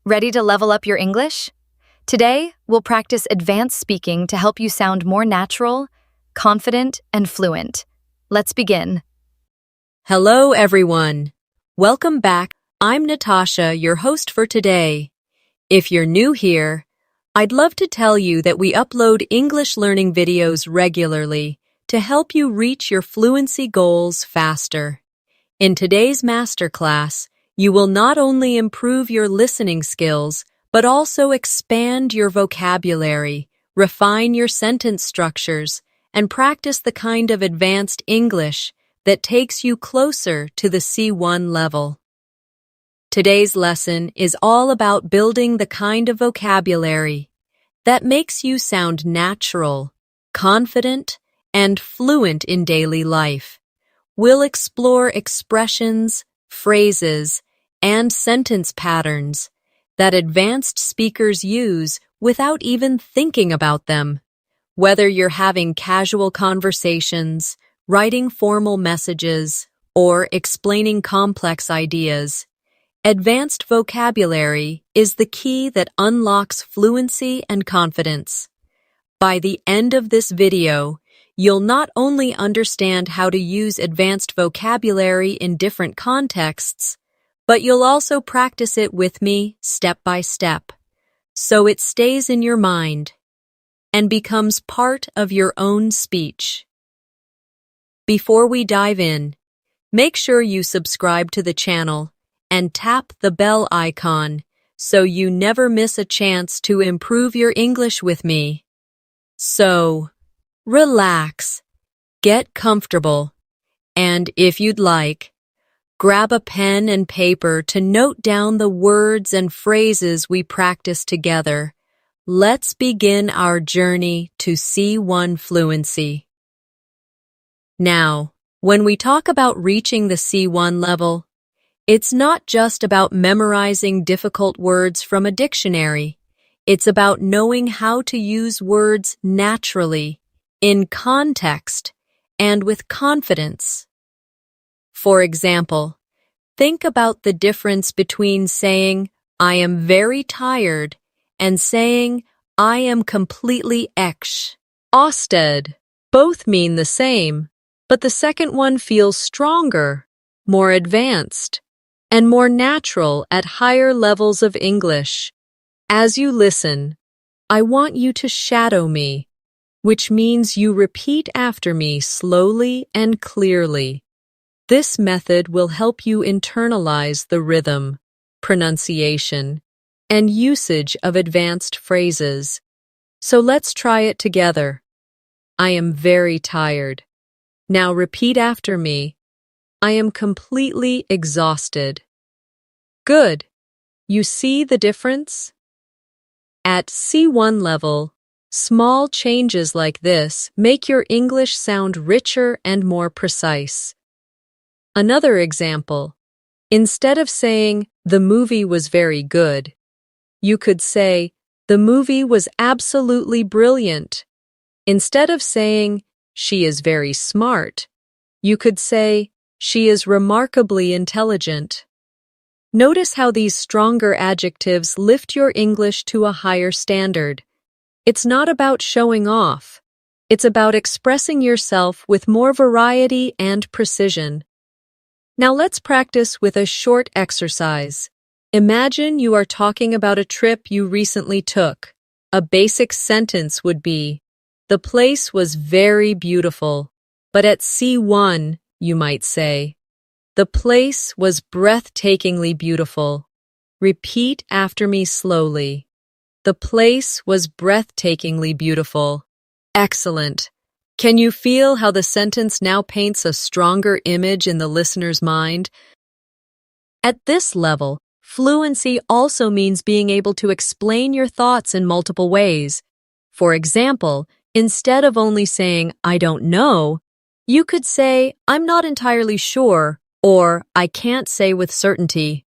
Ready to level up your English? Today, we'll practice advanced speaking to help you sound more natural, confident, and fluent. Let's begin. Hello, everyone. Welcome back. I'm Natasha, your host for today. If you're new here, I'd love to tell you that we upload English learning videos regularly to help you reach your fluency goals faster. In today's masterclass, you will not only improve your listening skills, but also expand your vocabulary, refine your sentence structures, and practice the kind of advanced English that takes you closer to the C1 level. Today's lesson is all about building the kind of vocabulary that makes you sound natural, confident, and fluent in daily life. We'll explore expressions, phrases, and sentence patterns that advanced speakers use without even thinking about them. Whether you're having casual conversations, writing formal messages, or explaining complex ideas, advanced vocabulary is the key that unlocks fluency and confidence. By the end of this video, you'll not only understand how to use advanced vocabulary in different contexts, but you'll also practice it with me step by step, so it stays in your mind and becomes part of your own speech. Before we dive in, make sure you subscribe to the channel and tap the bell icon so you never miss a chance to improve your English with me. So, relax, get comfortable, and if you'd like, grab a pen and paper to note down the words and phrases we practice together. Let's begin our journey to C1 fluency. Now, when we talk about reaching the C1 level, it's not just about memorizing difficult words from a dictionary. It's about knowing how to use words naturally, in context, and with confidence. For example, think about the difference between saying, "I am very tired," and saying, "I am completely exhausted." Both mean the same, but the second one feels stronger, more advanced, and more natural at higher levels of English. As you listen, I want you to shadow me, which means you repeat after me slowly and clearly. This method will help you internalize the rhythm, pronunciation, and usage of advanced phrases. So let's try it together. I am very tired. Now repeat after me. I am completely exhausted. Good. You see the difference? At C1 level, small changes like this make your English sound richer and more precise. Another example, instead of saying, "The movie was very good," you could say, "The movie was absolutely brilliant." Instead of saying, "She is very smart," you could say, "She is remarkably intelligent." Notice how these stronger adjectives lift your English to a higher standard. It's not about showing off. It's about expressing yourself with more variety and precision. Now let's practice with a short exercise. Imagine you are talking about a trip you recently took. A basic sentence would be, "The place was very beautiful," but at C1, you might say, "The place was breathtakingly beautiful." Repeat after me slowly. The place was breathtakingly beautiful. Excellent. Can you feel how the sentence now paints a stronger image in the listener's mind? At this level, fluency also means being able to explain your thoughts in multiple ways. For example, instead of only saying, "I don't know," you could say, "I'm not entirely sure," or "I can't say with certainty."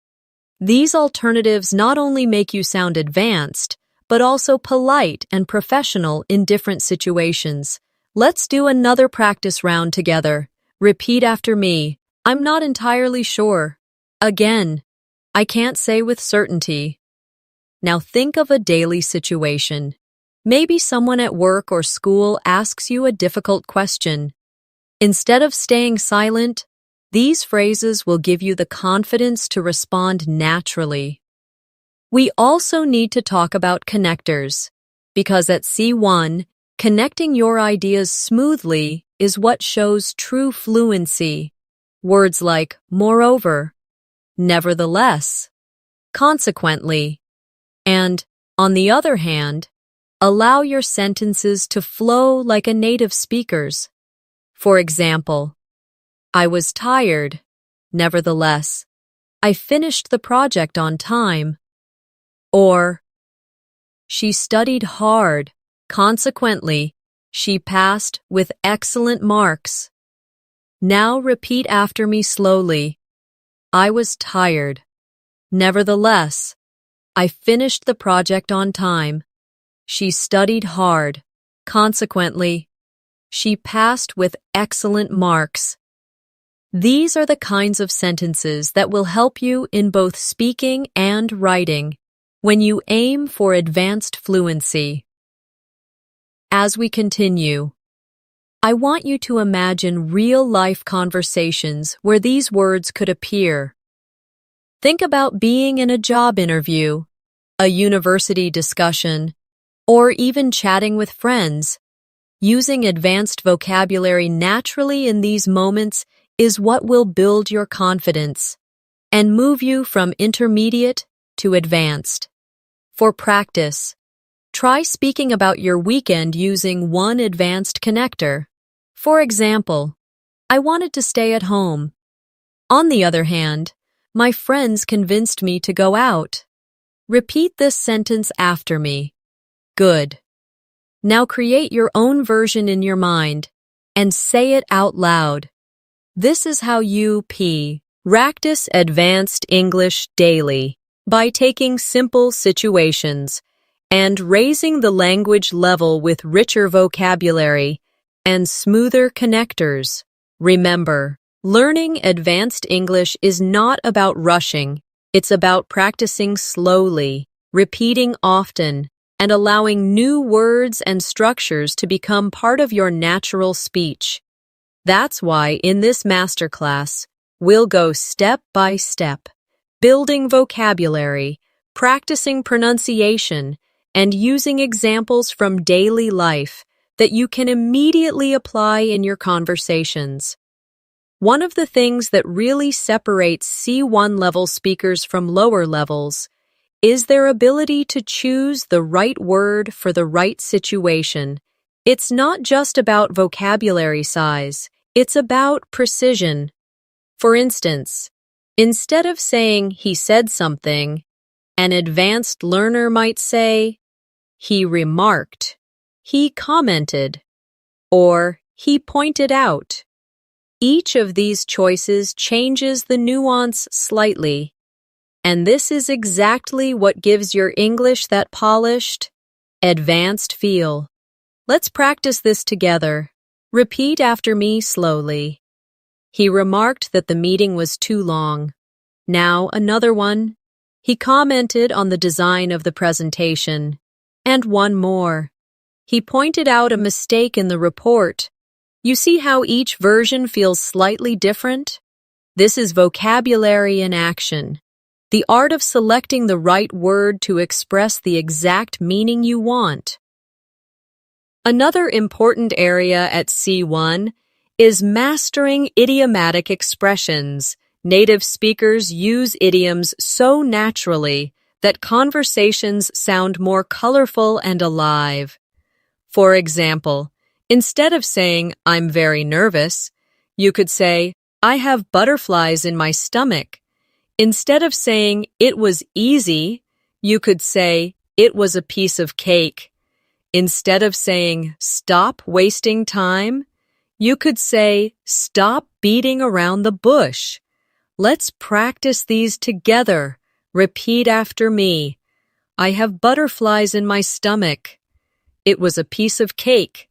These alternatives not only make you sound advanced, but also polite and professional in different situations. Let's do another practice round together. Repeat after me. I'm not entirely sure. Again, I can't say with certainty. Now think of a daily situation. Maybe someone at work or school asks you a difficult question. Instead of staying silent, these phrases will give you the confidence to respond naturally. We also need to talk about connectors, because at C1, connecting your ideas smoothly is what shows true fluency. Words like moreover, nevertheless, consequently, and, on the other hand, allow your sentences to flow like a native speaker's. For example, I was tired, nevertheless, I finished the project on time. Or, she studied hard, consequently, she passed with excellent marks. Now repeat after me slowly. I was tired. Nevertheless, I finished the project on time. She studied hard. Consequently, she passed with excellent marks. These are the kinds of sentences that will help you in both speaking and writing when you aim for advanced fluency. As we continue, I want you to imagine real-life conversations where these words could appear. Think about being in a job interview, a university discussion, or even chatting with friends. Using advanced vocabulary naturally in these moments is what will build your confidence and move you from intermediate to advanced. For practice, try speaking about your weekend using one advanced connector. For example, I wanted to stay at home. On the other hand, my friends convinced me to go out. Repeat this sentence after me. Good. Now create your own version in your mind and say it out loud. This is how you practice advanced English daily, by taking simple situations and raising the language level with richer vocabulary and smoother connectors. Remember, learning advanced English is not about rushing. It's about practicing slowly, repeating often, and allowing new words and structures to become part of your natural speech. That's why in this masterclass, we'll go step by step, building vocabulary, practicing pronunciation, and using examples from daily life that you can immediately apply in your conversations. One of the things that really separates C1 level speakers from lower levels is their ability to choose the right word for the right situation. It's not just about vocabulary size, it's about precision. For instance, instead of saying he said something, an advanced learner might say, he remarked, he commented, or he pointed out. Each of these choices changes the nuance slightly, and this is exactly what gives your English that polished, advanced feel. Let's practice this together. Repeat after me slowly. He remarked that the meeting was too long. Now another one. He commented on the design of the presentation. And one more. He pointed out a mistake in the report. You see how each version feels slightly different? This is vocabulary in action. The art of selecting the right word to express the exact meaning you want. Another important area at C1 is mastering idiomatic expressions. Native speakers use idioms so naturally that conversations sound more colorful and alive. For example, instead of saying, I'm very nervous, you could say, I have butterflies in my stomach. Instead of saying, it was easy, you could say, it was a piece of cake. Instead of saying, stop wasting time, you could say, stop beating around the bush. Let's practice these together. Repeat after me. I have butterflies in my stomach. It was a piece of cake.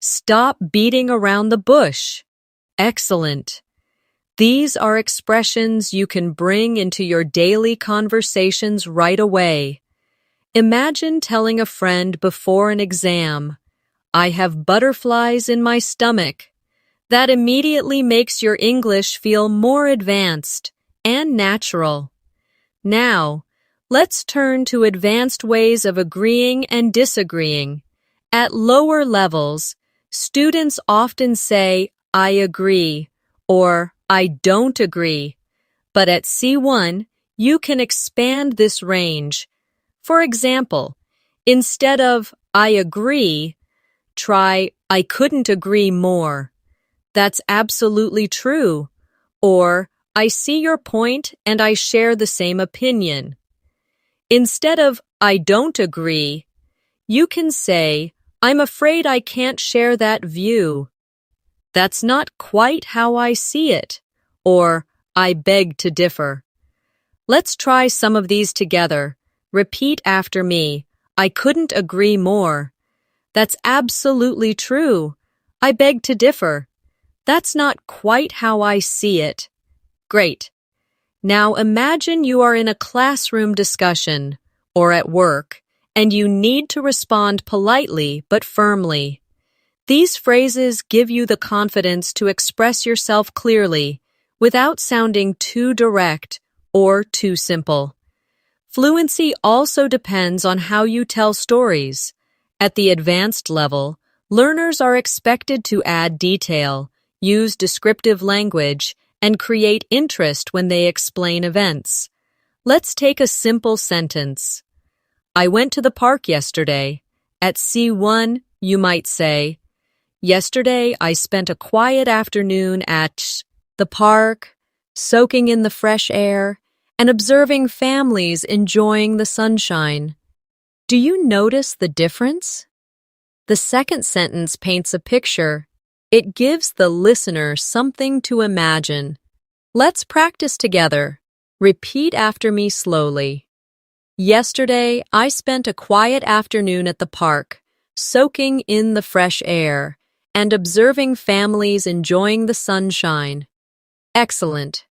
Stop beating around the bush. Excellent. These are expressions you can bring into your daily conversations right away. Imagine telling a friend before an exam, "I have butterflies in my stomach." That immediately makes your English feel more advanced and natural. Now, let's turn to advanced ways of agreeing and disagreeing. At lower levels, students often say, "I agree," or "I don't agree." But at C1, you can expand this range. For example, instead of "I agree," try "I couldn't agree more." "That's absolutely true," or "I see your point and I share the same opinion." Instead of "I don't agree," you can say, "I'm afraid I can't share that view." "That's not quite how I see it," or "I beg to differ." Let's try some of these together. Repeat after me. "I couldn't agree more." "That's absolutely true." "I beg to differ." "That's not quite how I see it." Great. Now imagine you are in a classroom discussion or at work, and you need to respond politely but firmly. These phrases give you the confidence to express yourself clearly without sounding too direct or too simple. Fluency also depends on how you tell stories. At the advanced level, learners are expected to add detail, use descriptive language, and create interest when they explain events. Let's take a simple sentence. "I went to the park yesterday." At C1, you might say, "Yesterday I spent a quiet afternoon at the park, soaking in the fresh air, and observing families enjoying the sunshine." Do you notice the difference? The second sentence paints a picture. It gives the listener something to imagine. Let's practice together. Repeat after me slowly. "Yesterday, I spent a quiet afternoon at the park, soaking in the fresh air, and observing families enjoying the sunshine." Excellent.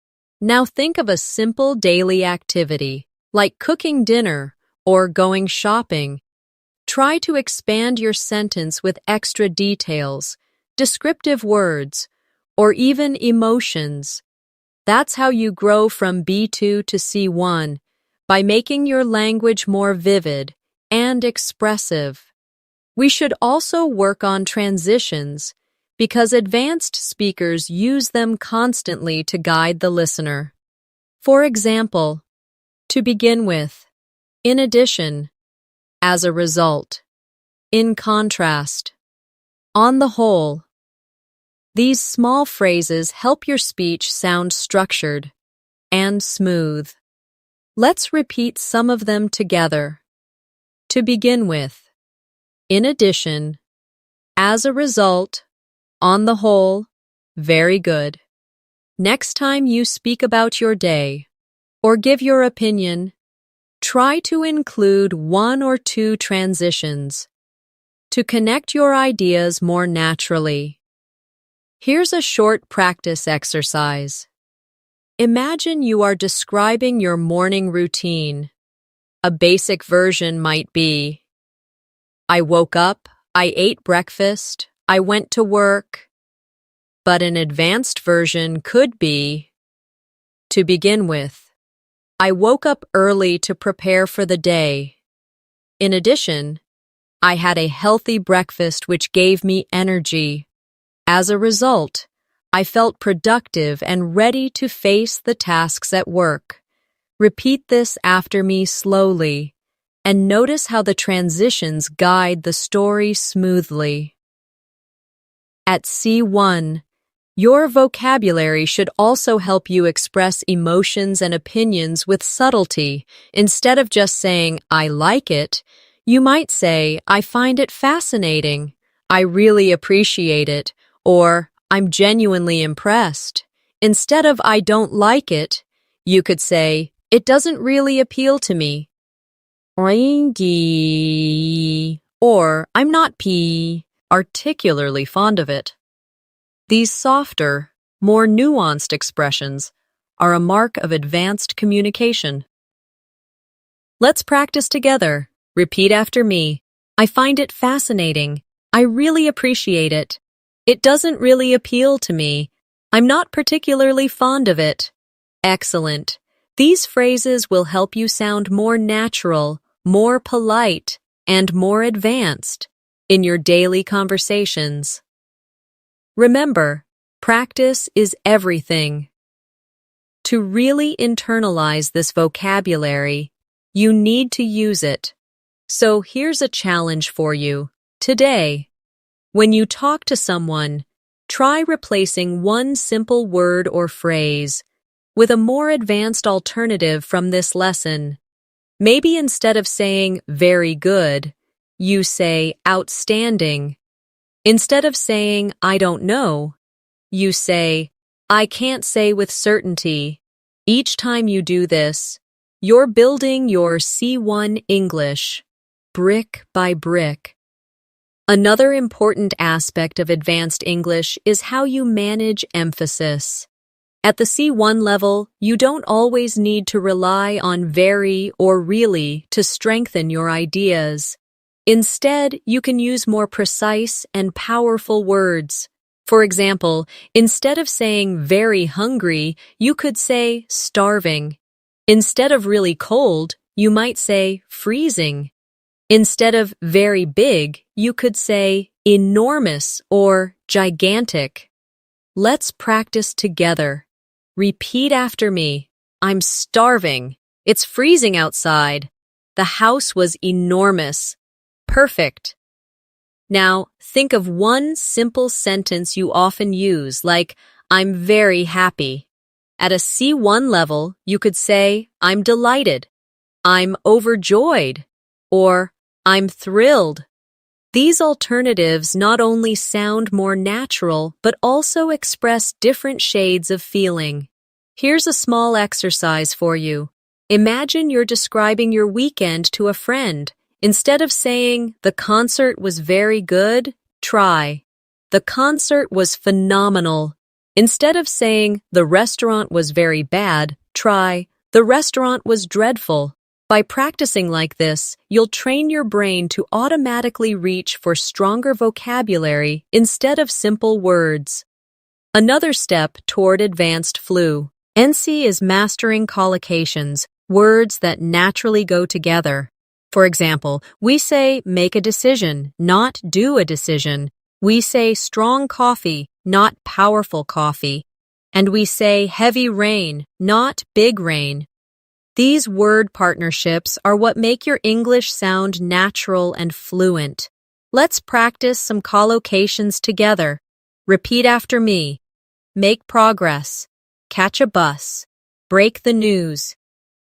Now think of a simple daily activity, like cooking dinner or going shopping. Try to expand your sentence with extra details, descriptive words, or even emotions. That's how you grow from B2 to C1, by making your language more vivid and expressive. We should also work on transitions, because advanced speakers use them constantly to guide the listener. For example, to begin with, in addition, as a result, in contrast, on the whole. These small phrases help your speech sound structured and smooth. Let's repeat some of them together. To begin with, in addition, as a result, on the whole, very good. Next time you speak about your day or give your opinion, try to include one or two transitions to connect your ideas more naturally. Here's a short practice exercise. Imagine you are describing your morning routine. A basic version might be, "I woke up, I ate breakfast, I went to work." But an advanced version could be, to begin with, "I woke up early to prepare for the day. In addition, I had a healthy breakfast which gave me energy. As a result, I felt productive and ready to face the tasks at work." Repeat this after me slowly, and notice how the transitions guide the story smoothly. At C1, your vocabulary should also help you express emotions and opinions with subtlety. Instead of just saying, "I like it," you might say, "I find it fascinating," "I really appreciate it," or "I'm genuinely impressed." Instead of "I don't like it," you could say, "It doesn't really appeal to me," or "I'm not particularly fond of it." These softer, more nuanced expressions are a mark of advanced communication. Let's practice together. Repeat after me. I find it fascinating. I really appreciate it. It doesn't really appeal to me. I'm not particularly fond of it. Excellent. These phrases will help you sound more natural, more polite, and more advanced in your daily conversations. Remember, practice is everything. To really internalize this vocabulary, you need to use it. So here's a challenge for you. Today, when you talk to someone, try replacing one simple word or phrase with a more advanced alternative from this lesson. Maybe instead of saying very good, you say outstanding. Instead of saying I don't know, you say I can't say with certainty. Each time you do this, you're building your C1 English, brick by brick. Another important aspect of advanced English is how you manage emphasis. At the C1 level, you don't always need to rely on very or really to strengthen your ideas. Instead, you can use more precise and powerful words. For example, instead of saying very hungry, you could say starving. Instead of really cold, you might say freezing. Instead of very big, you could say enormous or gigantic. Let's practice together. Repeat after me. I'm starving. It's freezing outside. The house was enormous. Perfect. Now, think of one simple sentence you often use, like, I'm very happy. At a C1 level, you could say, I'm delighted, I'm overjoyed, or I'm thrilled. These alternatives not only sound more natural, but also express different shades of feeling. Here's a small exercise for you. Imagine you're describing your weekend to a friend. Instead of saying, the concert was very good, try, the concert was phenomenal. Instead of saying, the restaurant was very bad, try, the restaurant was dreadful. By practicing like this, you'll train your brain to automatically reach for stronger vocabulary instead of simple words. Another step toward advanced fluency is mastering collocations, words that naturally go together. For example, we say make a decision, not do a decision. We say strong coffee, not powerful coffee. And we say heavy rain, not big rain. These word partnerships are what make your English sound natural and fluent. Let's practice some collocations together. Repeat after me. Make progress. Catch a bus. Break the news.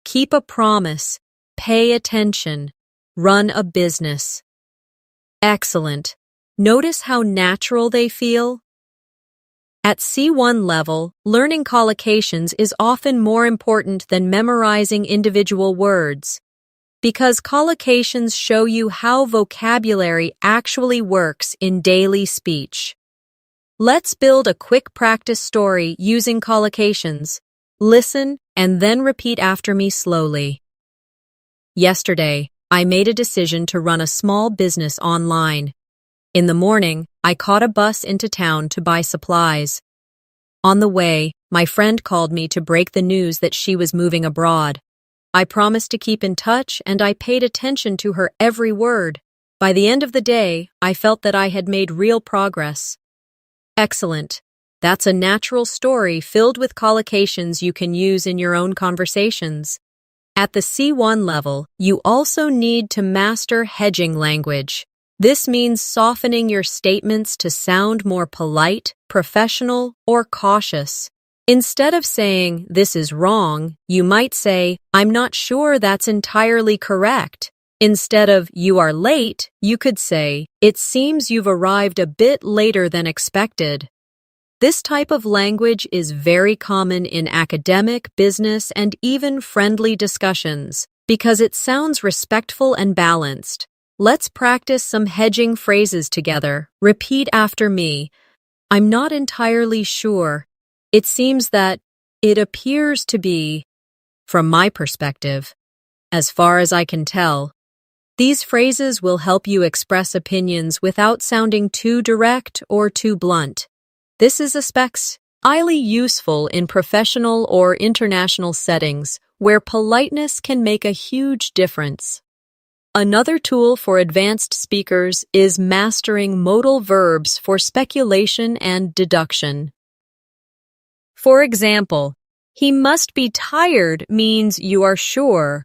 Keep a promise. Pay attention. Run a business. Excellent. Notice how natural they feel? At C1 level, learning collocations is often more important than memorizing individual words, because collocations show you how vocabulary actually works in daily speech. Let's build a quick practice story using collocations. Listen and then repeat after me slowly. Yesterday, I made a decision to run a small business online. In the morning, I caught a bus into town to buy supplies. On the way, my friend called me to break the news that she was moving abroad. I promised to keep in touch and I paid attention to her every word. By the end of the day, I felt that I had made real progress. Excellent. That's a natural story filled with collocations you can use in your own conversations. At the C1 level, you also need to master hedging language. This means softening your statements to sound more polite, professional, or cautious. Instead of saying, this is wrong, you might say, I'm not sure that's entirely correct. Instead of, you are late, you could say, it seems you've arrived a bit later than expected. This type of language is very common in academic, business, and even friendly discussions because it sounds respectful and balanced. Let's practice some hedging phrases together. Repeat after me. I'm not entirely sure. It seems that it appears to be, from my perspective, as far as I can tell. These phrases will help you express opinions without sounding too direct or too blunt. This is especially highly useful in professional or international settings where politeness can make a huge difference. Another tool for advanced speakers is mastering modal verbs for speculation and deduction. For example, he must be tired means you are sure.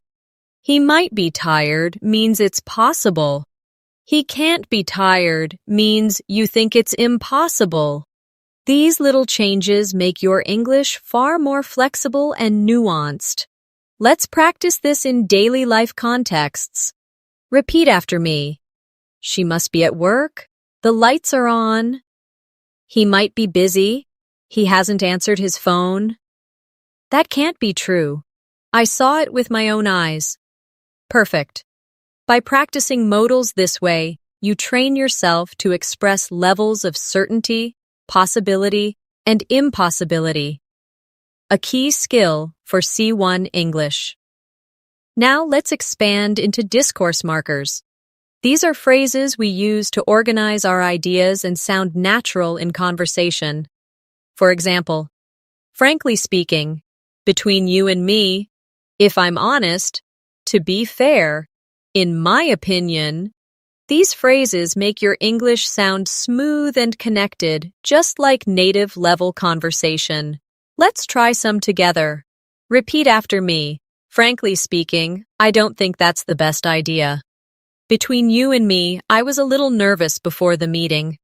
He might be tired means it's possible. He can't be tired means you think it's impossible. These little changes make your English far more flexible and nuanced. Let's practice this in daily life contexts. Repeat after me. She must be at work. The lights are on. He might be busy. He hasn't answered his phone. That can't be true. I saw it with my own eyes. Perfect. By practicing modals this way, you train yourself to express levels of certainty, possibility, and impossibility. A key skill for C1 English. Now let's expand into discourse markers. These are phrases we use to organize our ideas and sound natural in conversation. For example, frankly speaking, between you and me, if I'm honest, to be fair, in my opinion. These phrases make your English sound smooth and connected, just like native-level conversation. Let's try some together. Repeat after me. Frankly speaking, I don't think that's the best idea. Between you and me, I was a little nervous before the meeting.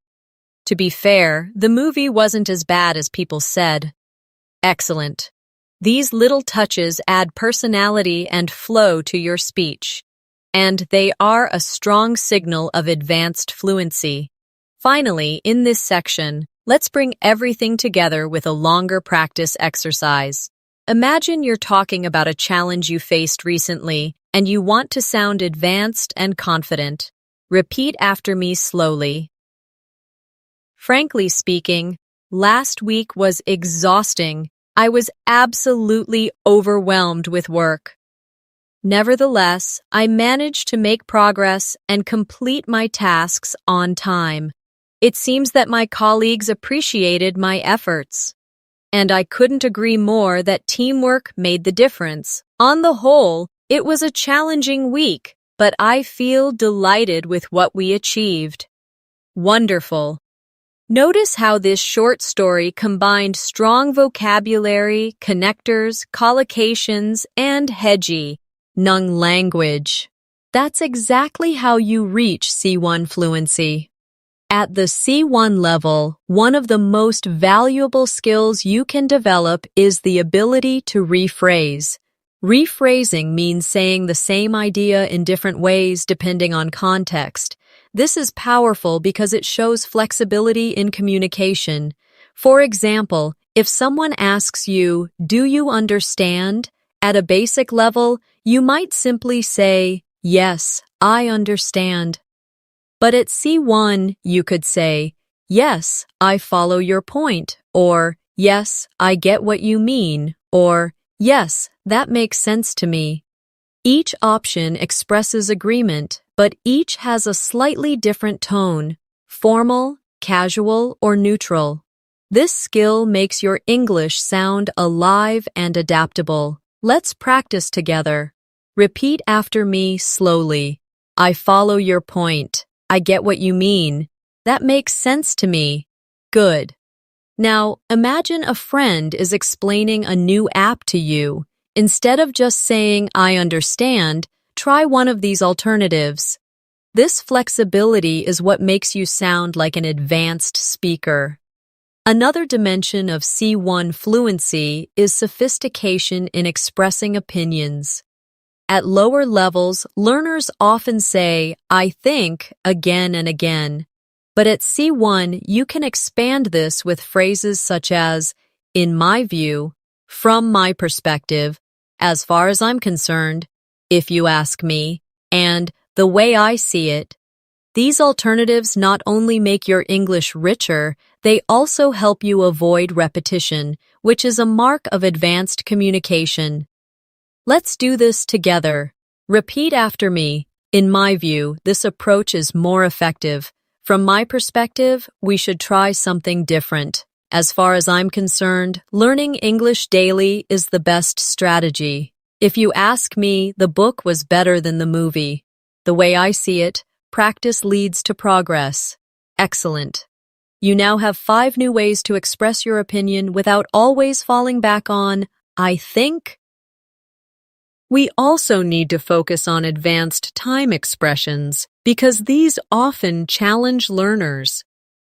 To be fair, the movie wasn't as bad as people said. Excellent. These little touches add personality and flow to your speech, and they are a strong signal of advanced fluency. Finally, in this section, let's bring everything together with a longer practice exercise. Imagine you're talking about a challenge you faced recently, and you want to sound advanced and confident. Repeat after me slowly. Frankly speaking, last week was exhausting. I was absolutely overwhelmed with work. Nevertheless, I managed to make progress and complete my tasks on time. It seems that my colleagues appreciated my efforts. And I couldn't agree more that teamwork made the difference. On the whole, it was a challenging week, but I feel delighted with what we achieved. Wonderful. Notice how this short story combined strong vocabulary, connectors, collocations, and hedging language. That's exactly how you reach C1 fluency. At the C1 level, one of the most valuable skills you can develop is the ability to rephrase. Rephrasing means saying the same idea in different ways depending on context. This is powerful because it shows flexibility in communication. For example, if someone asks you, "Do you understand?" at a basic level, you might simply say, "Yes, I understand." But at C1, you could say, "Yes, I follow your point," or "Yes, I get what you mean," or "Yes, that makes sense to me." Each option expresses agreement, but each has a slightly different tone, formal, casual, or neutral. This skill makes your English sound alive and adaptable. Let's practice together. Repeat after me slowly. I follow your point. I get what you mean. That makes sense to me. Good. Now, imagine a friend is explaining a new app to you. Instead of just saying, "I understand," try one of these alternatives. This flexibility is what makes you sound like an advanced speaker. Another dimension of C1 fluency is sophistication in expressing opinions. At lower levels, learners often say, "I think," again and again. But at C1, you can expand this with phrases such as, "In my view," "From my perspective," "As far as I'm concerned," "If you ask me," and "The way I see it." These alternatives not only make your English richer, they also help you avoid repetition, which is a mark of advanced communication. Let's do this together. Repeat after me. In my view, this approach is more effective. From my perspective, we should try something different. As far as I'm concerned, learning English daily is the best strategy. If you ask me, the book was better than the movie. The way I see it, practice leads to progress. Excellent. You now have 5 new ways to express your opinion without always falling back on, I think. We also need to focus on advanced time expressions because these often challenge learners.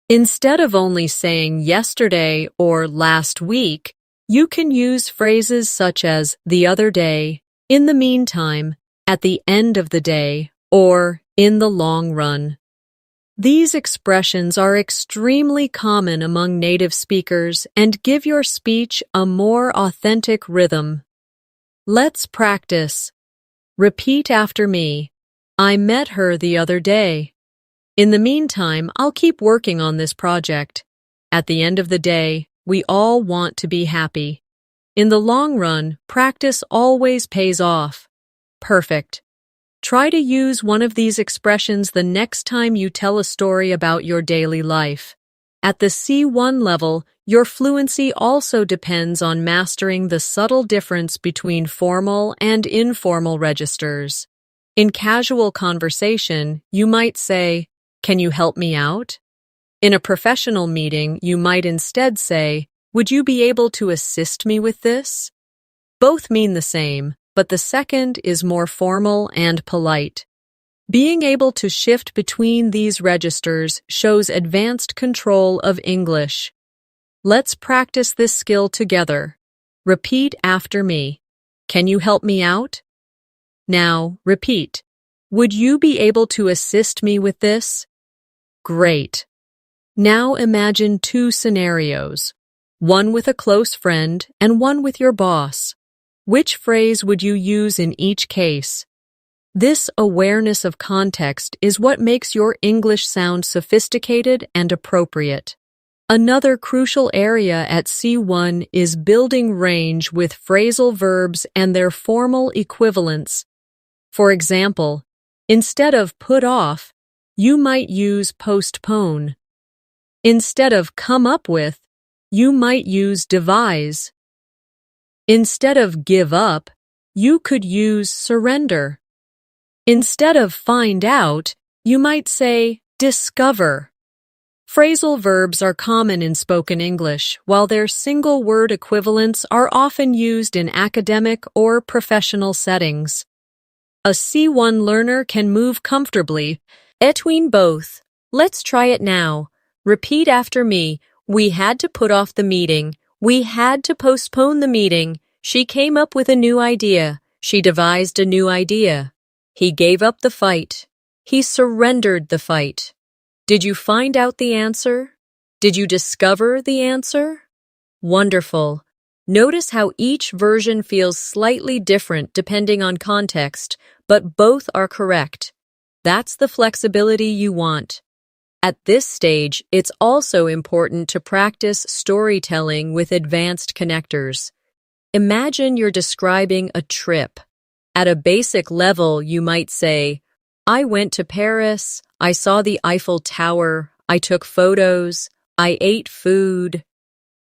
Instead of only saying yesterday or last week, you can use phrases such as the other day, in the meantime, at the end of the day, or in the long run. These expressions are extremely common among native speakers and give your speech a more authentic rhythm. Let's practice. Repeat after me. I met her the other day. In the meantime, I'll keep working on this project. At the end of the day, we all want to be happy. In the long run, practice always pays off. Perfect. Try to use one of these expressions the next time you tell a story about your daily life. At the C1 level, your fluency also depends on mastering the subtle difference between formal and informal registers. In casual conversation, you might say, "Can you help me out?" In a professional meeting, you might instead say, "Would you be able to assist me with this?" Both mean the same, but the second is more formal and polite. Being able to shift between these registers shows advanced control of English. Let's practice this skill together. Repeat after me. Can you help me out? Now, repeat. Would you be able to assist me with this? Great. Now imagine 2 scenarios, one with a close friend and one with your boss. Which phrase would you use in each case? This awareness of context is what makes your English sound sophisticated and appropriate. Another crucial area at C1 is building range with phrasal verbs and their formal equivalents. For example, instead of put off, you might use postpone. Instead of come up with, you might use devise. Instead of give up, you could use surrender. Instead of find out, you might say discover. Phrasal verbs are common in spoken English, while their single-word equivalents are often used in academic or professional settings. A C1 learner can move comfortably between both. Let's try it now. Repeat after me. We had to put off the meeting. We had to postpone the meeting. She came up with a new idea. She devised a new idea. He gave up the fight. He surrendered the fight. Did you find out the answer? Did you discover the answer? Wonderful. Notice how each version feels slightly different depending on context, but both are correct. That's the flexibility you want. At this stage, it's also important to practice storytelling with advanced connectors. Imagine you're describing a trip. At a basic level, you might say, I went to Paris, I saw the Eiffel Tower, I took photos, I ate food.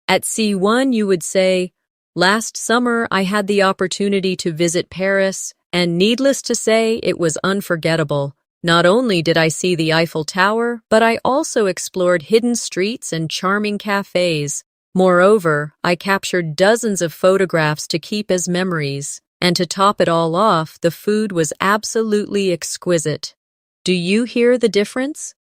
At C1, you would say, last summer I had the opportunity to visit Paris, and needless to say, it was unforgettable. Not only did I see the Eiffel Tower, but I also explored hidden streets and charming cafes. Moreover, I captured dozens of photographs to keep as memories. And to top it all off, the food was absolutely exquisite. Do you hear the difference?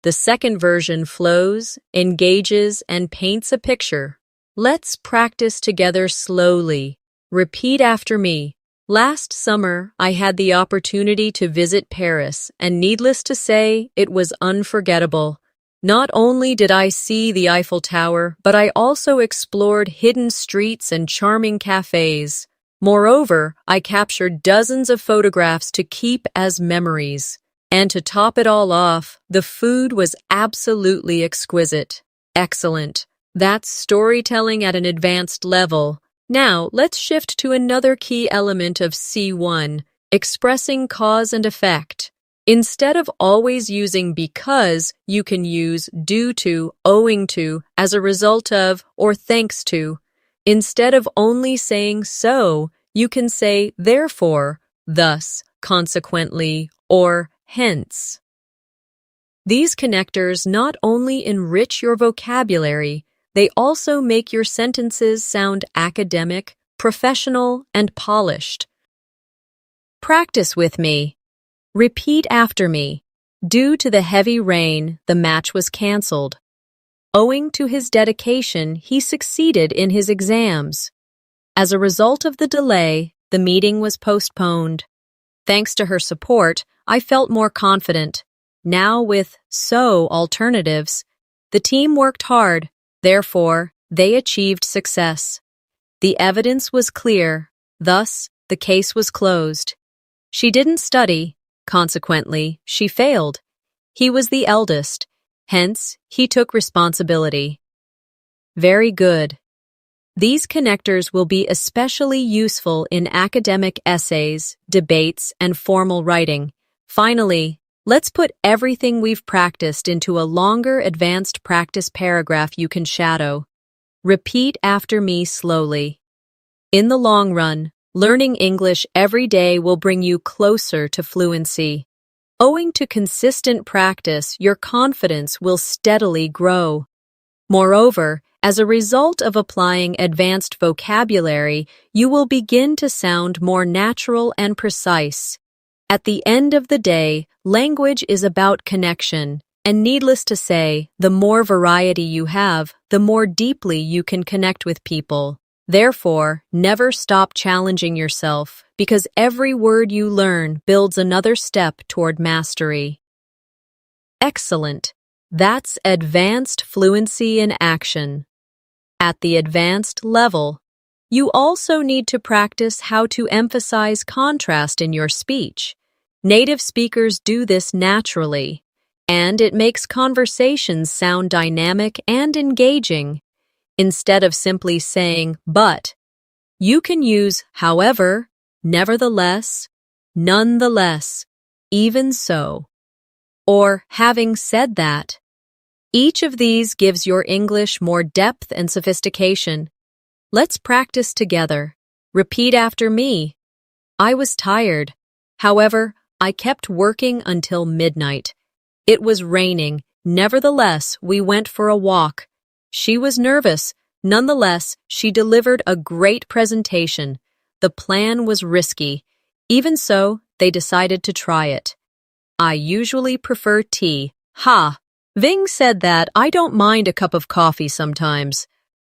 The second version flows, engages, and paints a picture. Let's practice together slowly. Repeat after me. Last summer, I had the opportunity to visit Paris, and needless to say, it was unforgettable. Not only did I see the Eiffel Tower, but I also explored hidden streets and charming cafes. Moreover, I captured dozens of photographs to keep as memories. And to top it all off, the food was absolutely exquisite. Excellent. That's storytelling at an advanced level. Now, let's shift to another key element of C1, expressing cause and effect. Instead of always using because, you can use due to, owing to, as a result of, or thanks to. Instead of only saying so, you can say therefore, thus, consequently, or hence. These connectors not only enrich your vocabulary, they also make your sentences sound academic, professional, and polished. Practice with me. Repeat after me. Due to the heavy rain, the match was cancelled. Owing to his dedication, he succeeded in his exams. As a result of the delay, the meeting was postponed. Thanks to her support, I felt more confident. Now with so alternatives, the team worked hard, therefore, they achieved success. The evidence was clear, thus, the case was closed. She didn't study, consequently, she failed. He was the eldest, hence, he took responsibility. Very good. These connectors will be especially useful in academic essays, debates, and formal writing. Finally, let's put everything we've practiced into a longer advanced practice paragraph you can shadow. Repeat after me slowly. In the long run, learning English every day will bring you closer to fluency. Owing to consistent practice, your confidence will steadily grow. Moreover, as a result of applying advanced vocabulary, you will begin to sound more natural and precise. At the end of the day, language is about connection, and needless to say, the more variety you have, the more deeply you can connect with people. Therefore, never stop challenging yourself, because every word you learn builds another step toward mastery. Excellent! That's advanced fluency in action. At the advanced level, you also need to practice how to emphasize contrast in your speech. Native speakers do this naturally, and it makes conversations sound dynamic and engaging. Instead of simply saying, but, you can use however, nevertheless, nonetheless, even so, or having said that. Each of these gives your English more depth and sophistication. Let's practice together. Repeat after me. I was tired. However, I kept working until midnight. It was raining. Nevertheless, we went for a walk. She was nervous. Nonetheless, she delivered a great presentation. The plan was risky. Even so, they decided to try it. I usually prefer tea. Ha! Ving said that I don't mind a cup of coffee sometimes.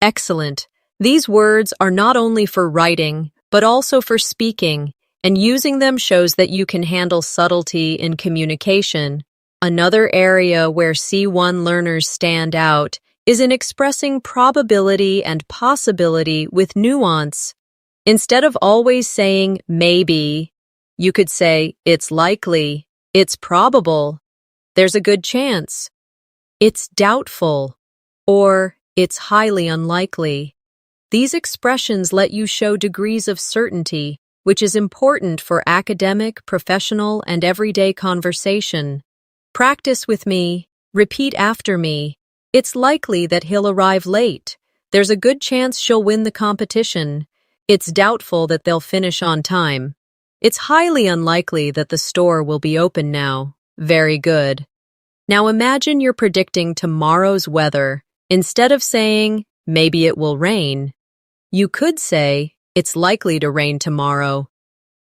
Excellent. These words are not only for writing, but also for speaking, and using them shows that you can handle subtlety in communication. Another area where C1 learners stand out is in expressing probability and possibility with nuance. Instead of always saying maybe, you could say it's likely, it's probable, there's a good chance, it's doubtful, or it's highly unlikely. These expressions let you show degrees of certainty, which is important for academic, professional, and everyday conversation. Practice with me. Repeat after me. It's likely that he'll arrive late. There's a good chance she'll win the competition. It's doubtful that they'll finish on time. It's highly unlikely that the store will be open now. Very good. Now imagine you're predicting tomorrow's weather. Instead of saying, maybe it will rain, you could say, it's likely to rain tomorrow.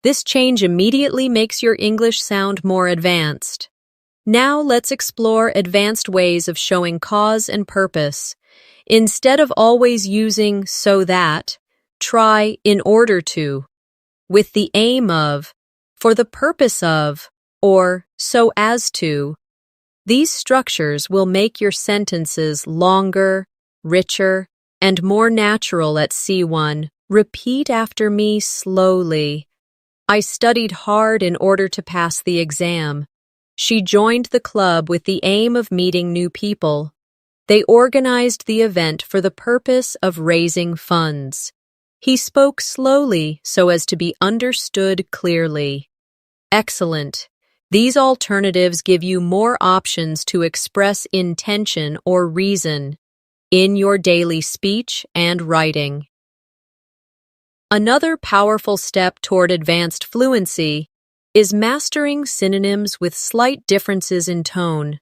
This change immediately makes your English sound more advanced. Now let's explore advanced ways of showing cause and purpose. Instead of always using so that, try in order to, with the aim of, for the purpose of, or so as to. These structures will make your sentences longer, richer, and more natural at C1. Repeat after me slowly. I studied hard in order to pass the exam. She joined the club with the aim of meeting new people. They organized the event for the purpose of raising funds. He spoke slowly so as to be understood clearly. Excellent. These alternatives give you more options to express intention or reason in your daily speech and writing. Another powerful step toward advanced fluency is mastering synonyms with slight differences in tone.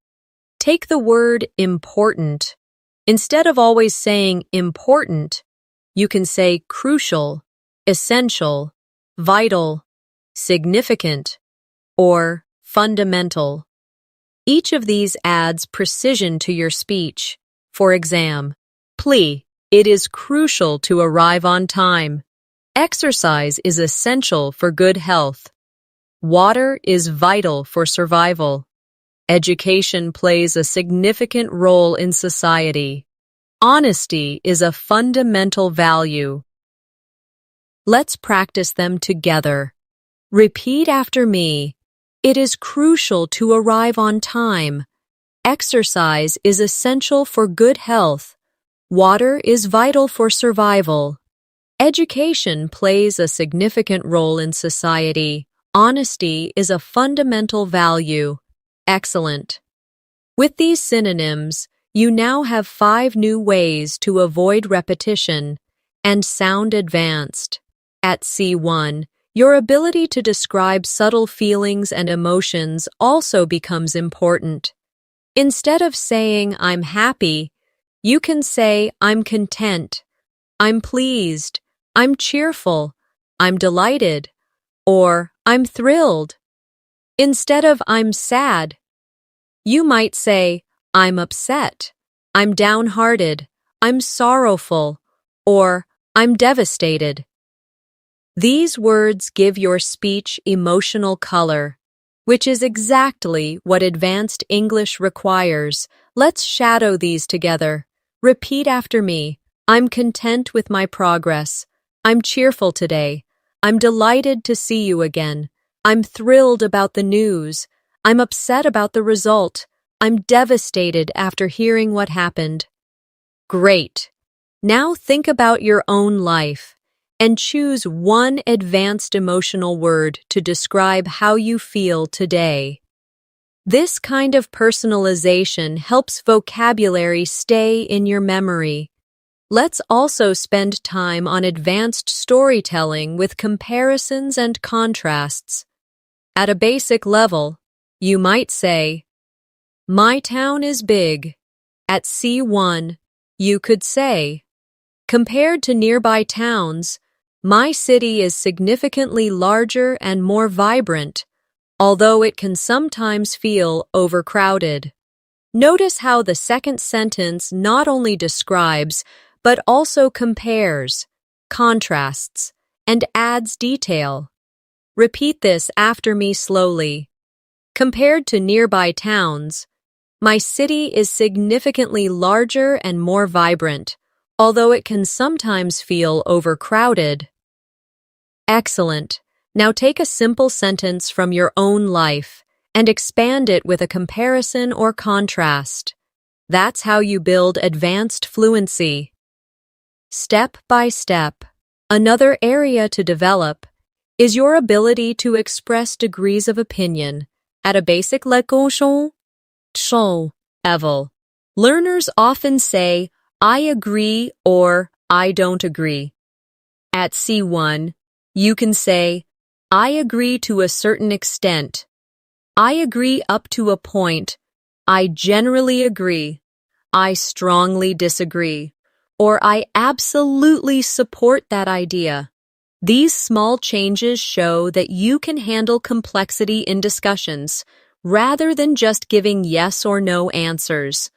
Take the word important. Instead of always saying important, you can say crucial, essential, vital, significant, or fundamental. Each of these adds precision to your speech. For example, it is crucial to arrive on time. Exercise is essential for good health. Water is vital for survival. Education plays a significant role in society. Honesty is a fundamental value. Let's practice them together. Repeat after me. It is crucial to arrive on time. Exercise is essential for good health. Water is vital for survival. Education plays a significant role in society. Honesty is a fundamental value. Excellent. With these synonyms, you now have 5 new ways to avoid repetition and sound advanced. At C1, your ability to describe subtle feelings and emotions also becomes important. Instead of saying, "I'm happy," you can say, "I'm content," "I'm pleased," "I'm cheerful," "I'm delighted," or "I'm thrilled." Instead of "I'm sad," you might say, "I'm upset," "I'm downhearted," "I'm sorrowful," or "I'm devastated." These words give your speech emotional color, which is exactly what advanced English requires. Let's shadow these together. Repeat after me. I'm content with my progress. I'm cheerful today. I'm delighted to see you again. I'm thrilled about the news. I'm upset about the result. I'm devastated after hearing what happened. Great. Now think about your own life and choose one advanced emotional word to describe how you feel today. This kind of personalization helps vocabulary stay in your memory. Let's also spend time on advanced storytelling with comparisons and contrasts. At a basic level, you might say, "My town is big." At C1, you could say, "Compared to nearby towns, my city is significantly larger and more vibrant, although it can sometimes feel overcrowded." Notice how the second sentence not only describes, but also compares, contrasts, and adds detail. Repeat this after me slowly. Compared to nearby towns, my city is significantly larger and more vibrant, although it can sometimes feel overcrowded. Excellent. Now take a simple sentence from your own life and expand it with a comparison or contrast. That's how you build advanced fluency. Step by step. Another area to develop is your ability to express degrees of opinion at a basic level. Learners often say, "I agree" or "I don't agree." At C1, you can say, "I agree to a certain extent," "I agree up to a point," "I generally agree," "I strongly disagree," or "I absolutely support that idea." These small changes show that you can handle complexity in discussions, rather than just giving yes or no answers.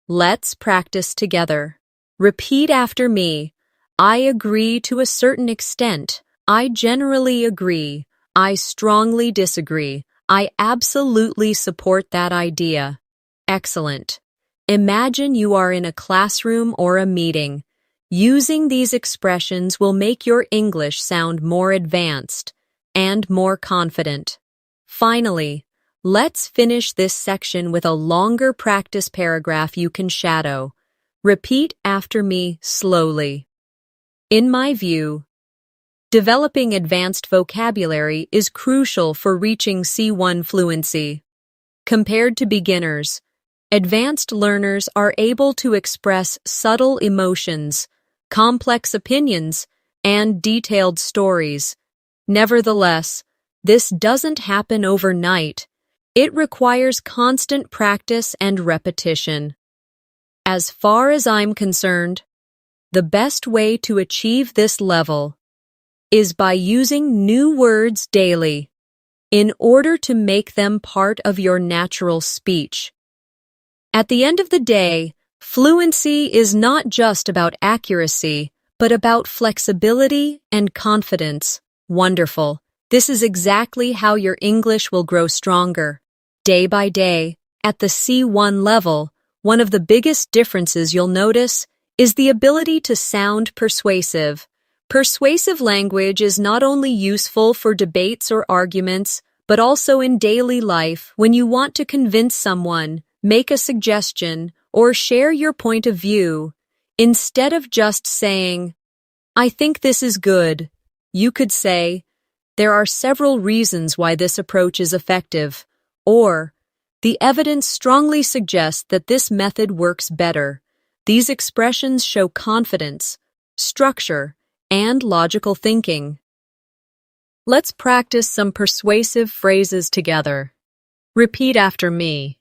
Let's practice together. Repeat after me. I agree to a certain extent. I generally agree. I strongly disagree. I absolutely support that idea. Excellent. Imagine you are in a classroom or a meeting. Using these expressions will make your English sound more advanced and more confident. Finally, let's finish this section with a longer practice paragraph you can shadow. Repeat after me slowly. In my view, Developing advanced vocabulary is crucial for reaching C1 fluency. Compared to beginners, advanced learners are able to express subtle emotions, complex opinions, and detailed stories. Nevertheless, this doesn't happen overnight. It requires constant practice and repetition. As far as I'm concerned, the best way to achieve this level is by using new words daily in order to make them part of your natural speech. At the end of the day, fluency is not just about accuracy, but about flexibility and confidence. Wonderful. This is exactly how your English will grow stronger. Day by day, at the C1 level, one of the biggest differences you'll notice is the ability to sound persuasive. Persuasive language is not only useful for debates or arguments, but also in daily life when you want to convince someone, make a suggestion, or share your point of view. Instead of just saying, "I think this is good," you could say, "There are several reasons why this approach is effective," or, "The evidence strongly suggests that this method works better." These expressions show confidence, structure, and logical thinking. Let's practice some persuasive phrases together. Repeat after me.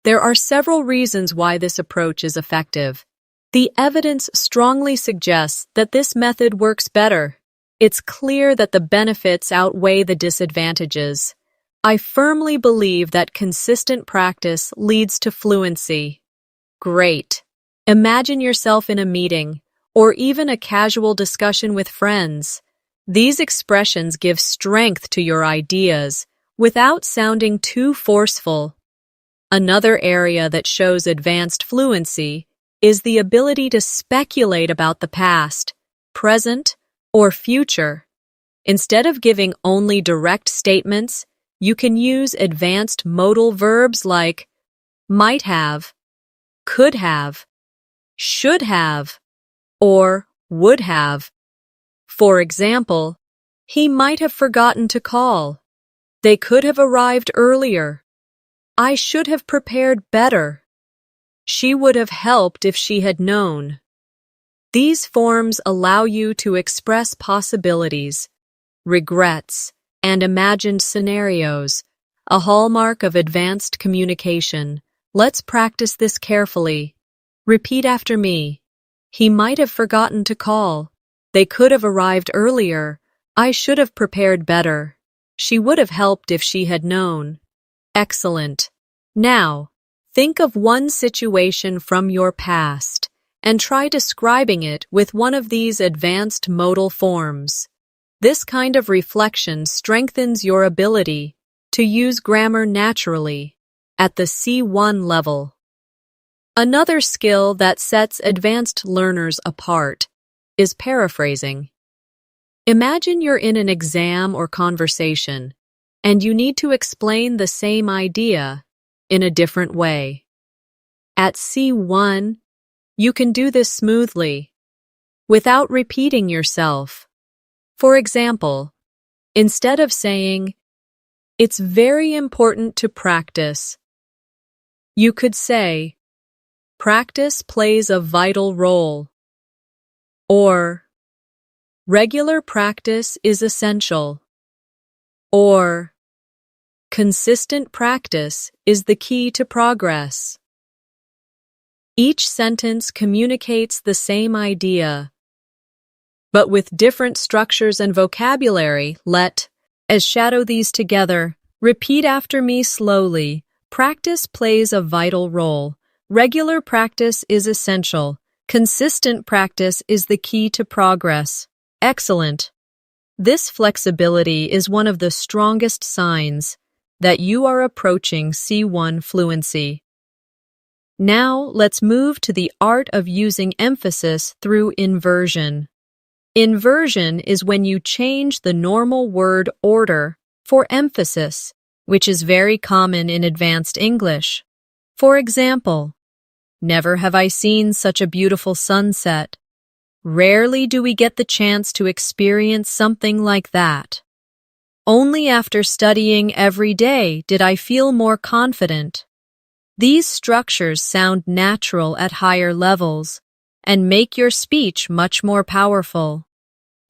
There are several reasons why this approach is effective. The evidence strongly suggests that this method works better. It's clear that the benefits outweigh the disadvantages. I firmly believe that consistent practice leads to fluency. Great. Imagine yourself in a meeting, or even a casual discussion with friends. These expressions give strength to your ideas without sounding too forceful. Another area that shows advanced fluency is the ability to speculate about the past, present, or future. Instead of giving only direct statements, you can use advanced modal verbs like might have, could have, should have, or would have. For example, he might have forgotten to call. They could have arrived earlier. I should have prepared better. She would have helped if she had known. These forms allow you to express possibilities, regrets, and imagined scenarios, a hallmark of advanced communication. Let's practice this carefully. Repeat after me. He might have forgotten to call. They could have arrived earlier. I should have prepared better. She would have helped if she had known. Excellent. Now, think of one situation from your past and try describing it with one of these advanced modal forms. This kind of reflection strengthens your ability to use grammar naturally at the C1 level. Another skill that sets advanced learners apart is paraphrasing. Imagine you're in an exam or conversation, and you need to explain the same idea in a different way. At C1, you can do this smoothly, without repeating yourself. For example, instead of saying, "It's very important to practice," you could say, "Practice plays a vital role," or "Regular practice is essential," or "Consistent practice is the key to progress." Each sentence communicates the same idea, but with different structures and vocabulary. Let's shadow these together. Repeat after me slowly. Practice plays a vital role. Regular practice is essential. Consistent practice is the key to progress. Excellent. This flexibility is one of the strongest signs that you are approaching C1 fluency. Now, let's move to the art of using emphasis through inversion. Inversion is when you change the normal word order for emphasis, which is very common in advanced English. For example, "Never have I seen such a beautiful sunset." Rarely do we get the chance to experience something like that. Only after studying every day did I feel more confident. These structures sound natural at higher levels and make your speech much more powerful.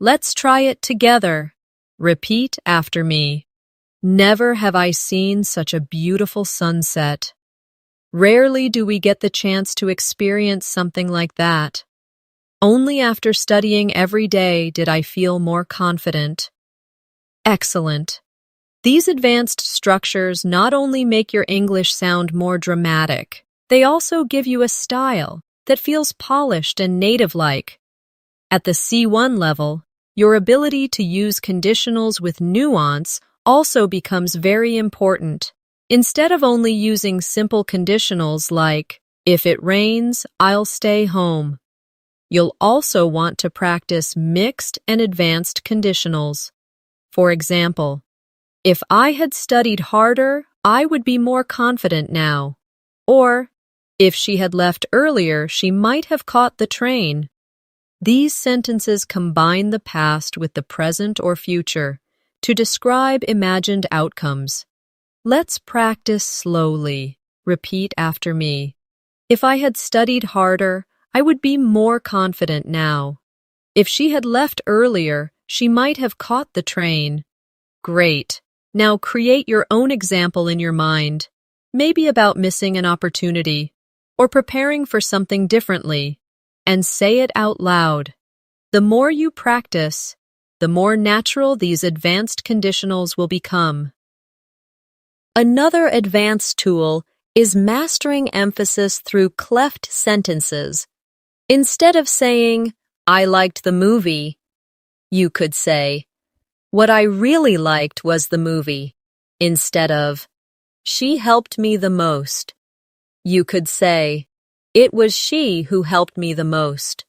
Let's try it together. Repeat after me. Never have I seen such a beautiful sunset. Rarely do we get the chance to experience something like that. Only after studying every day did I feel more confident. Excellent. These advanced structures not only make your English sound more dramatic, they also give you a style that feels polished and native-like. At the C1 level, your ability to use conditionals with nuance also becomes very important. Instead of only using simple conditionals like, if it rains, I'll stay home, you'll also want to practice mixed and advanced conditionals. For example, if I had studied harder, I would be more confident now. Or, if she had left earlier, she might have caught the train. These sentences combine the past with the present or future to describe imagined outcomes. Let's practice slowly. Repeat after me. If I had studied harder, I would be more confident now. If she had left earlier, she might have caught the train. Great. Now create your own example in your mind, maybe about missing an opportunity or preparing for something differently, and say it out loud. The more you practice, the more natural these advanced conditionals will become. Another advanced tool is mastering emphasis through cleft sentences. Instead of saying, I liked the movie, you could say, what I really liked was the movie. Instead of, she helped me the most, you could say, it was she who helped me the most.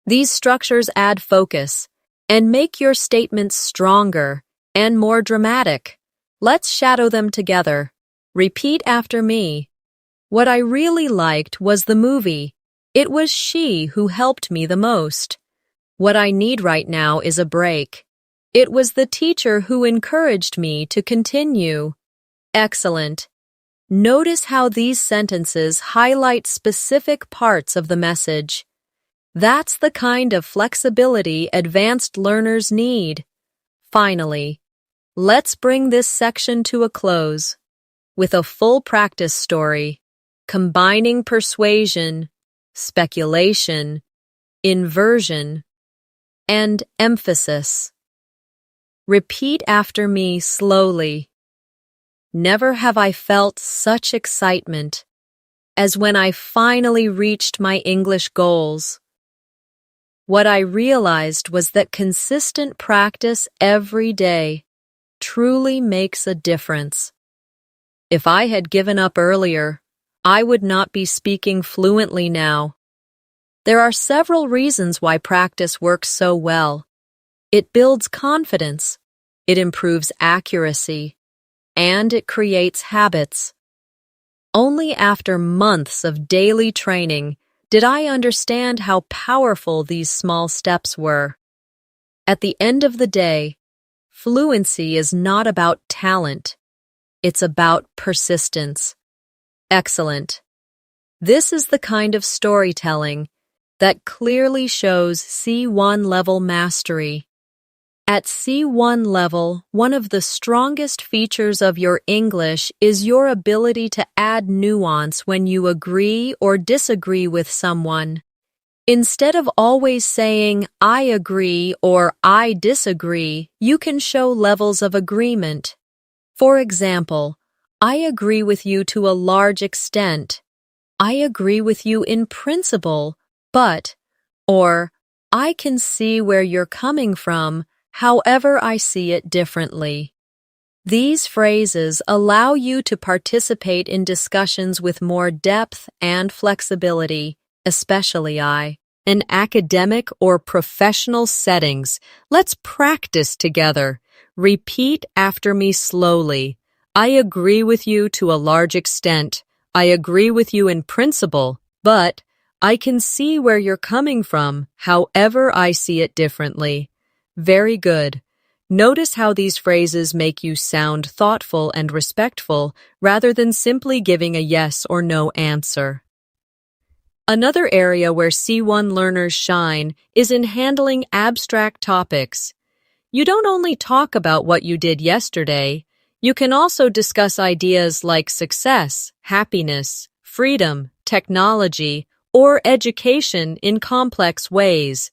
These structures add focus and make your statements stronger and more dramatic. Let's shadow them together. Repeat after me. What I really liked was the movie. It was she who helped me the most. What I need right now is a break. It was the teacher who encouraged me to continue. Excellent. Notice how these sentences highlight specific parts of the message. That's the kind of flexibility advanced learners need. Finally, let's bring this section to a close with a full practice story, combining persuasion, speculation, inversion, and emphasis. Repeat after me slowly. Never have I felt such excitement as when I finally reached my English goals. What I realized was that consistent practice every day truly makes a difference. If I had given up earlier, I would not be speaking fluently now. There are several reasons why practice works so well. It builds confidence, it improves accuracy, and it creates habits. Only after months of daily training did I understand how powerful these small steps were. At the end of the day, fluency is not about talent. It's about persistence. Excellent. This is the kind of storytelling that clearly shows C1 level mastery. At C1 level, one of the strongest features of your English is your ability to add nuance when you agree or disagree with someone. Instead of always saying, I agree or I disagree, you can show levels of agreement. For example, I agree with you to a large extent. I agree with you in principle, but, or, I can see where you're coming from. However, I see it differently. These phrases allow you to participate in discussions with more depth and flexibility, especially in academic or professional settings. Let's practice together. Repeat after me slowly. I agree with you to a large extent. I agree with you in principle, but I can see where you're coming from, however I see it differently. Very good. Notice how these phrases make you sound thoughtful and respectful rather than simply giving a yes or no answer. Another area where C1 learners shine is in handling abstract topics. You don't only talk about what you did yesterday, you can also discuss ideas like success, happiness, freedom, technology, or education in complex ways.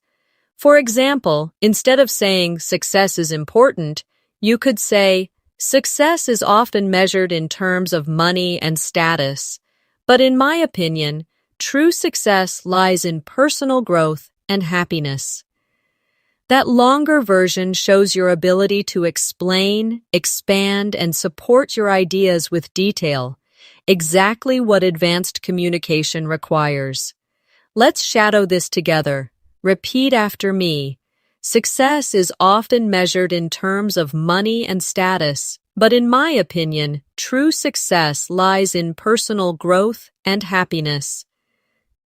For example, instead of saying success is important, you could say success is often measured in terms of money and status, but in my opinion, true success lies in personal growth and happiness. That longer version shows your ability to explain, expand, and support your ideas with detail, exactly what advanced communication requires. Let's shadow this together. Repeat after me. Success is often measured in terms of money and status, but in my opinion, true success lies in personal growth and happiness.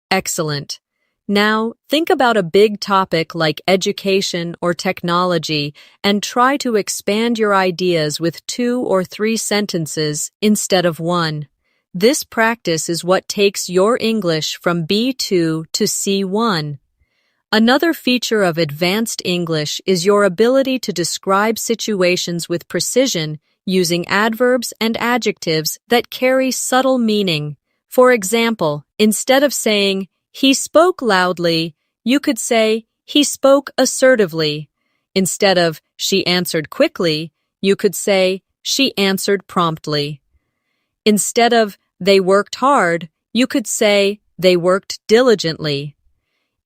Excellent. Now, think about a big topic like education or technology and try to expand your ideas with 2 or 3 sentences instead of 1. This practice is what takes your English from B2 to C1. Another feature of advanced English is your ability to describe situations with precision using adverbs and adjectives that carry subtle meaning. For example, instead of saying, "He spoke loudly," you could say, "He spoke assertively." Instead of, "She answered quickly," you could say, "She answered promptly." Instead of, "They worked hard," you could say, "They worked diligently."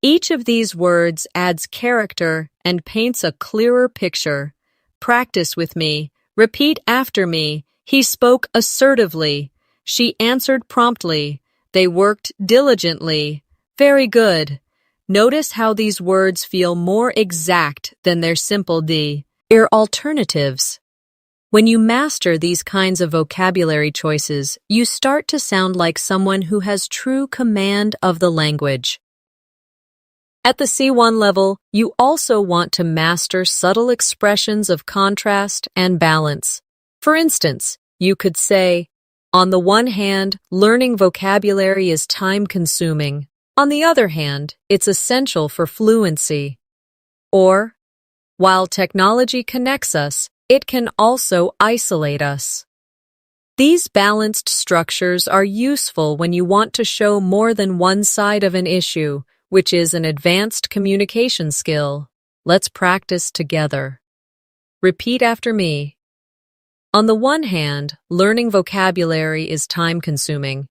Each of these words adds character and paints a clearer picture. Practice with me. Repeat after me. He spoke assertively. She answered promptly. They worked diligently. Very good. Notice how these words feel more exact than their simple D. Alternatives. When you master these kinds of vocabulary choices, you start to sound like someone who has true command of the language. At the C1 level, you also want to master subtle expressions of contrast and balance. For instance, you could say, "On the one hand, learning vocabulary is time-consuming. On the other hand, it's essential for fluency." Or, "While technology connects us, it can also isolate us." These balanced structures are useful when you want to show more than one side of an issue, which is an advanced communication skill. Let's practice together. Repeat after me. On the one hand, learning vocabulary is time-consuming.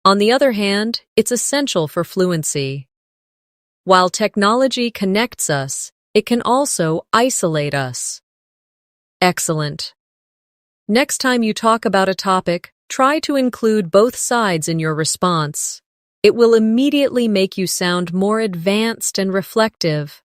On the other hand, it's essential for fluency. While technology connects us, it can also isolate us. Excellent. Next time you talk about a topic, try to include both sides in your response. It will immediately make you sound more advanced and reflective.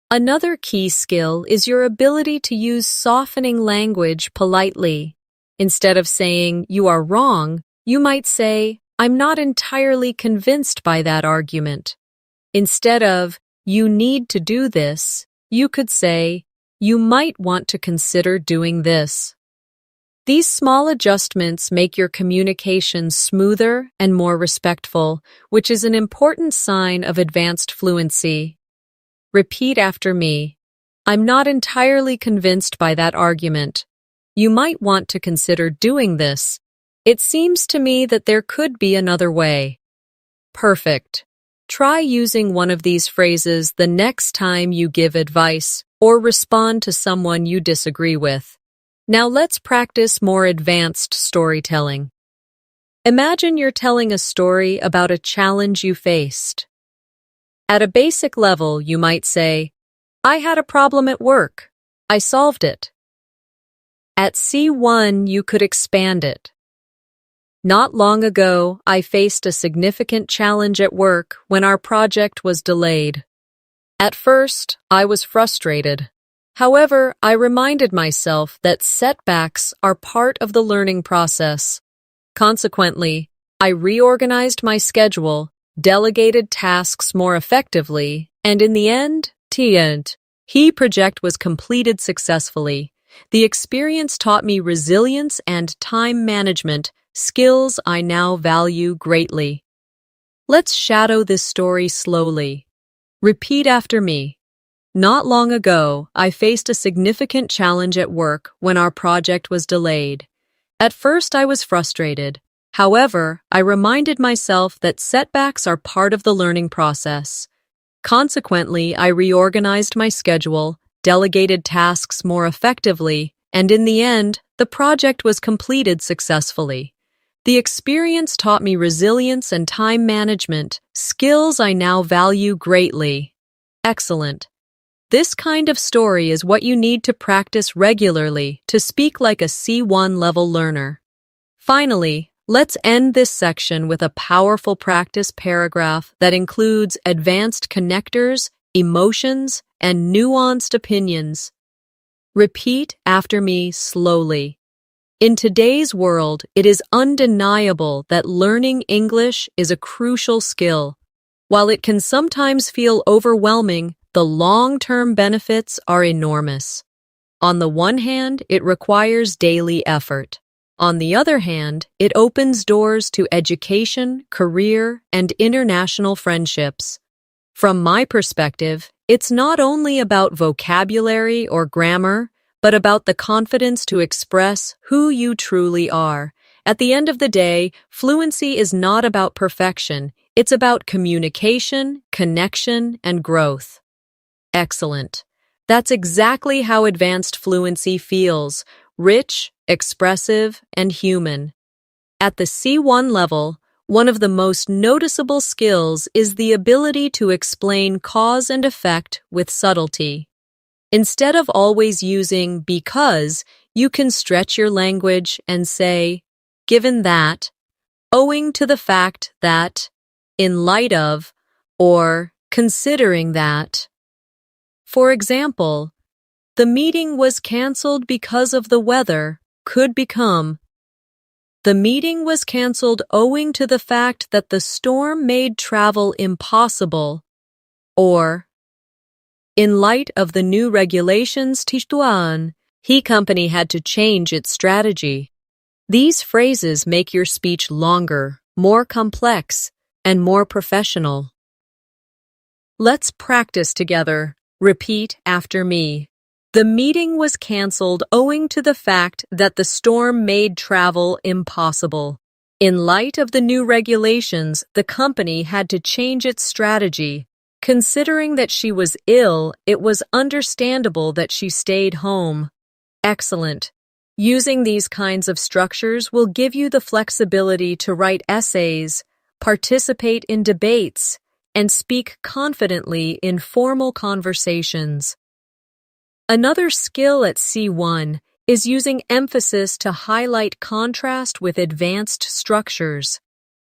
Another key skill is your ability to use softening language politely. Instead of saying, "You are wrong," you might say, "I'm not entirely convinced by that argument." Instead of, "You need to do this," you could say, "You might want to consider doing this." These small adjustments make your communication smoother and more respectful, which is an important sign of advanced fluency. Repeat after me. I'm not entirely convinced by that argument. You might want to consider doing this. It seems to me that there could be another way. Perfect. Try using one of these phrases the next time you give advice or respond to someone you disagree with. Now let's practice more advanced storytelling. Imagine you're telling a story about a challenge you faced. At a basic level, you might say, "I had a problem at work. I solved it." At C1, you could expand it. "Not long ago, I faced a significant challenge at work when our project was delayed. At first, I was frustrated. However, I reminded myself that setbacks are part of the learning process. Consequently, I reorganized my schedule, delegated tasks more effectively, and in the end, he project was completed successfully. The experience taught me resilience and time management, skills I now value greatly. Let's shadow this story slowly. Repeat after me. Not long ago, I faced a significant challenge at work when our project was delayed. At first, I was frustrated. However, I reminded myself that setbacks are part of the learning process. Consequently, I reorganized my schedule, delegated tasks more effectively, and in the end, the project was completed successfully. The experience taught me resilience and time management, skills I now value greatly. Excellent. This kind of story is what you need to practice regularly to speak like a C1 level learner. Finally, let's end this section with a powerful practice paragraph that includes advanced connectors, emotions, and nuanced opinions. Repeat after me slowly. In today's world, it is undeniable that learning English is a crucial skill. While it can sometimes feel overwhelming, the long-term benefits are enormous. On the one hand, it requires daily effort. On the other hand, it opens doors to education, career, and international friendships. From my perspective, it's not only about vocabulary or grammar, but about the confidence to express who you truly are. At the end of the day, fluency is not about perfection. It's about communication, connection, and growth. Excellent. That's exactly how advanced fluency feels, rich, expressive, and human. At the C1 level, one of the most noticeable skills is the ability to explain cause and effect with subtlety. Instead of always using because, you can stretch your language and say, given that, owing to the fact that, in light of, or considering that. For example, the meeting was canceled because of the weather could become, the meeting was canceled owing to the fact that the storm made travel impossible, or, in light of the new regulations, the company had to change its strategy. These phrases make your speech longer, more complex, and more professional. Let's practice together. Repeat after me. The meeting was canceled owing to the fact that the storm made travel impossible. In light of the new regulations, the company had to change its strategy. Considering that she was ill, it was understandable that she stayed home. Excellent. Using these kinds of structures will give you the flexibility to write essays, participate in debates, and speak confidently in formal conversations. Another skill at C1 is using emphasis to highlight contrast with advanced structures.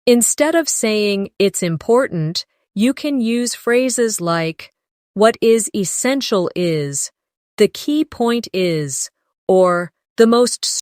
Instead of saying it's important, you can use phrases like, what is essential is, the key point is, or the most